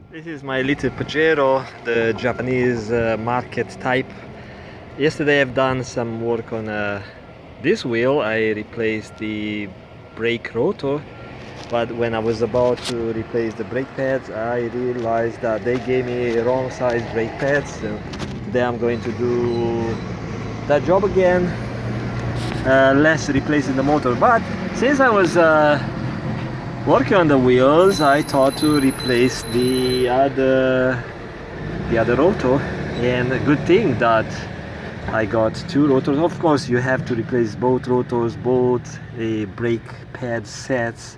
This is my little Pajero, the Japanese market type. Yesterday I've done some work on this wheel. I replaced the brake rotor, but when I was about to replace the brake pads, I realized that they gave me wrong size brake pads. So today I'm going to do that job again, less replacing the motor. But since I was working on the wheels, I thought to replace the other rotor, and a good thing that I got two rotors. Of course, you have to replace both rotors, both brake pad sets,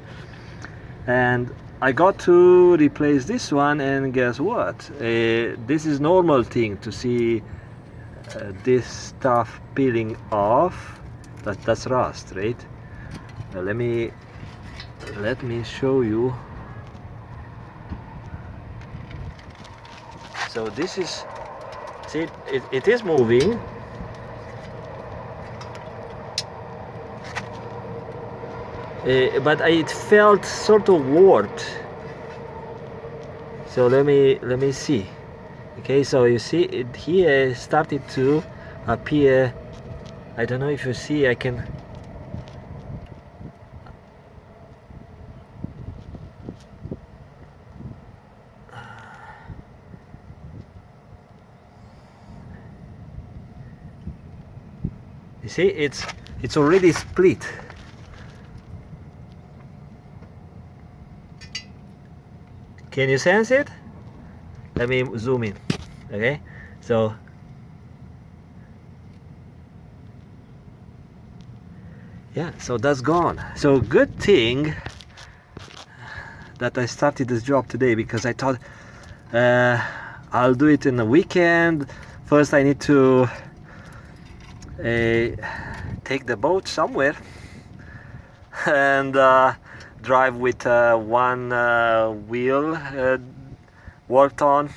and I got to replace this one. And guess what? This is normal thing to see this stuff peeling off. That's rust, right? Let me show you. So this is, see, it is moving. But it felt sort of warped. So let me see. Okay, so you see it here started to appear. I don't know if you see. I can. You see, it's already split. Can you sense it? Let me zoom in. Okay, so yeah, so that's gone. So good thing that I started this job today, because I thought I'll do it in the weekend. First I need to take the boat somewhere and drive with one wheel worked on.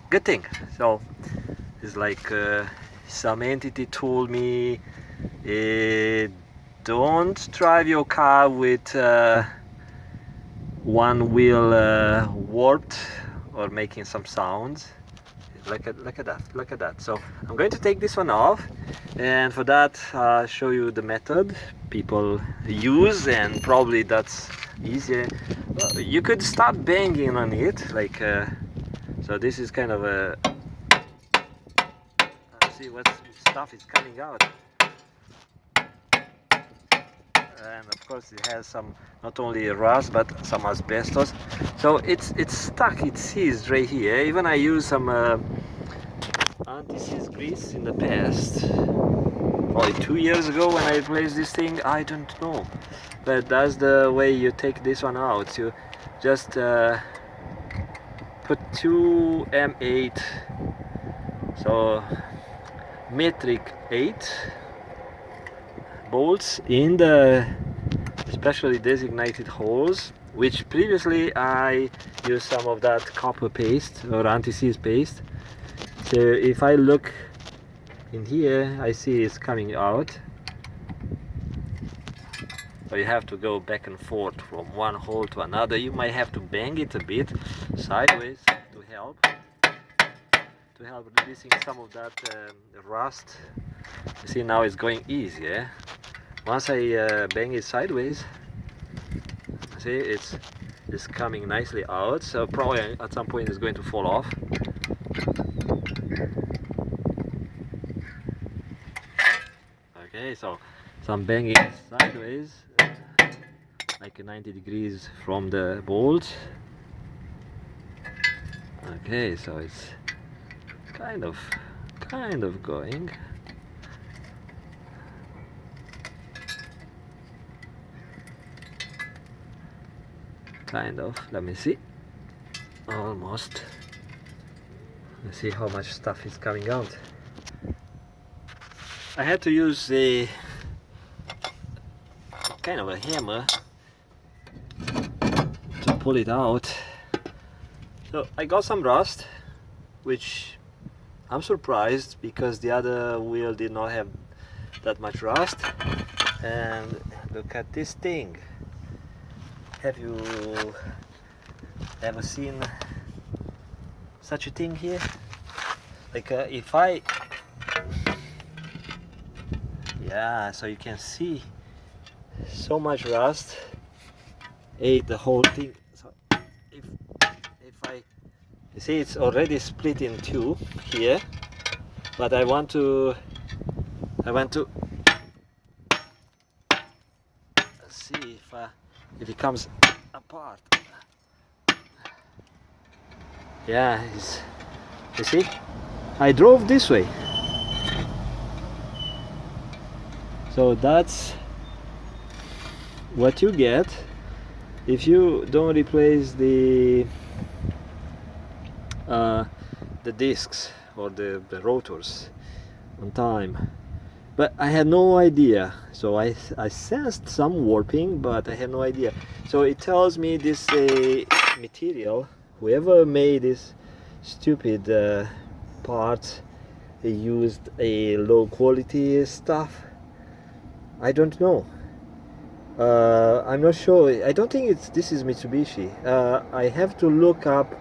Good thing. So it's like some entity told me, don't drive your car with one wheel warped or making some sounds. Look at that. So I'm going to take this one off, and for that I'll show you the method people use, and probably that's easier. You could start banging on it, like so this is kind of a, see what stuff is coming out. And of course it has some, not only rust but some asbestos, so it's stuck, it seized right here. Even I use some anti-seize grease in the past, probably 2 years ago when I replaced this thing. I don't know, but that's the way you take this one out. You just put 2 M8, so metric 8 bolts in the specially designated holes, which previously I used some of that copper paste or anti-seize paste. So if I look in here, I see it's coming out. So you have to go back and forth from one hole to another. You might have to bang it a bit sideways to help releasing some of that rust. You see, now it's going easier. Once I bang it sideways, see, it's coming nicely out. So probably at some point it's going to fall off. Okay, so I'm banging it sideways, like 90 degrees from the bolt. Okay, so it's kind of going. Kind of, let me see. Almost. Let's see how much stuff is coming out. I had to use a kind of a hammer to pull it out. So I got some rust, which I'm surprised because the other wheel did not have that much rust. And look at this thing. Have you Ever seen such a thing here? Like if I, yeah, so you can see so much rust ate the whole thing. So if I, you see it's already split in two here, but I want to see if it comes apart. Yeah, you see, I drove this way, so that's what you get if you don't replace uh, the discs or the rotors on time. But I had no idea, so I sensed some warping, but I had no idea. So it tells me this material, whoever made this stupid part, they used a low quality stuff. I don't know. I'm not sure. I don't think this is Mitsubishi. I have to look up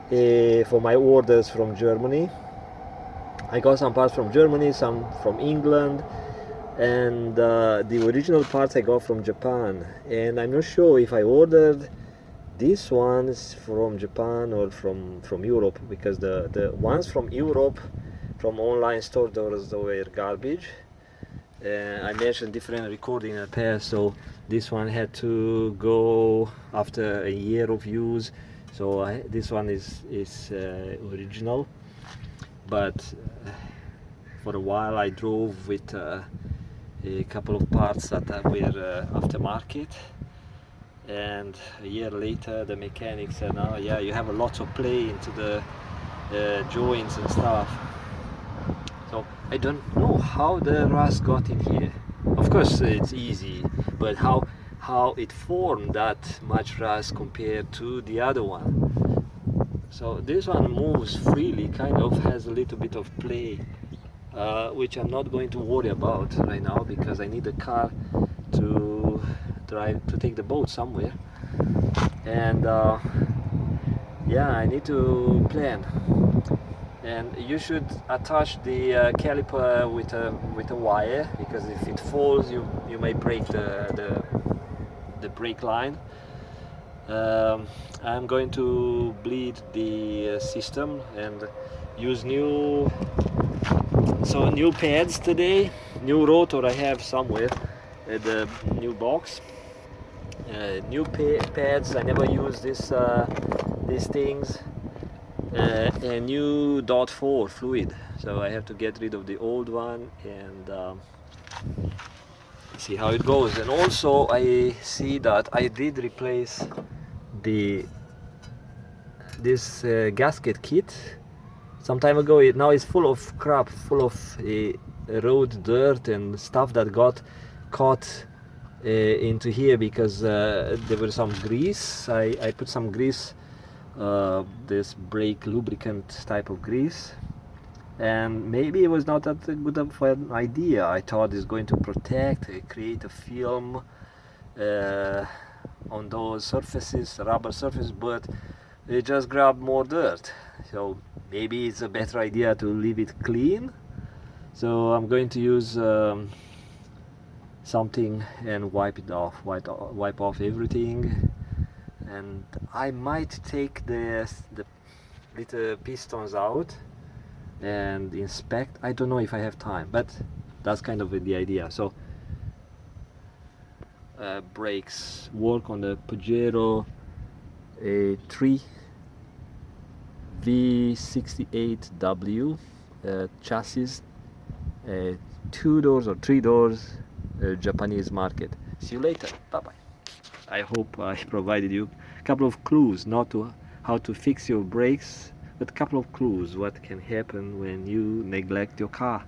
for my orders from Germany. I got some parts from Germany, some from England, and the original parts I got from Japan. And I'm not sure if I ordered these ones from Japan or from Europe, because the ones from Europe from online store, those were garbage. I mentioned different recording in the past, so this one had to go after a year of use. So this one is original, but for a while I drove with a couple of parts that were aftermarket, and a year later the mechanic said, "Oh yeah, you have a lot of play into the joints and stuff." So I don't know how the rust got in here. Of course it's easy, but how it formed that much rust compared to the other one. So this one moves freely, kind of has a little bit of play, which I'm not going to worry about right now because I need a car to drive to take the boat somewhere, and yeah, I need to plan. And you should attach the caliper with a wire, because if it falls you may break the brake line. I'm going to bleed the system and use new pads today, new rotor I have somewhere at the new box. New pads, I never use these things, and new .4 fluid, so I have to get rid of the old one and see how it goes. And also I see that I did replace this gasket kit some time ago. Now it's full of crap, full of road dirt and stuff that got caught into here because there was some grease. I put some grease, this brake lubricant type of grease, and maybe it was not that good of an idea. I thought it's going to protect, create a film on those surfaces, rubber surface, but it just grabbed more dirt. So maybe it's a better idea to leave it clean. So I'm going to use something and wipe it off, wipe off everything, and I might take the little pistons out and inspect. I don't know if I have time, but that's kind of the idea. So brakes work on the Pajero 3 V68W chassis, 2 doors or 3 doors, Japanese market. See you later. Bye bye. I hope I provided you a couple of clues, not to how to fix your brakes, but a couple of clues what can happen when you neglect your car.